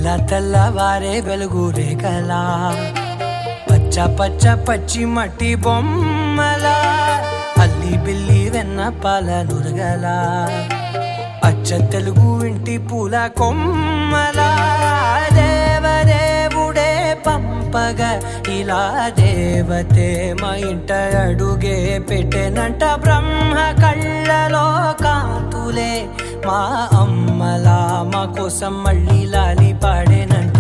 తెల్ల తెల్లవారే వెలుగు రేఖలా పచ్చ పచ్చ పచ్చి మట్టి బొమ్మలా అల్లి బిల్లి వెన్న పాల నురగలా అచ్చ తెలుగు ఇంటి పూల కొమ్మలా దేవదేవుడే పంపగా ఇలా దేవతే మా ఇంట అడుగే పెట్టెనంట బ్రహ్మ కళ్ళలో కాంతులే మా అమ్మలా మా కోసం మళ్ళీ లాలి పాడేనంట.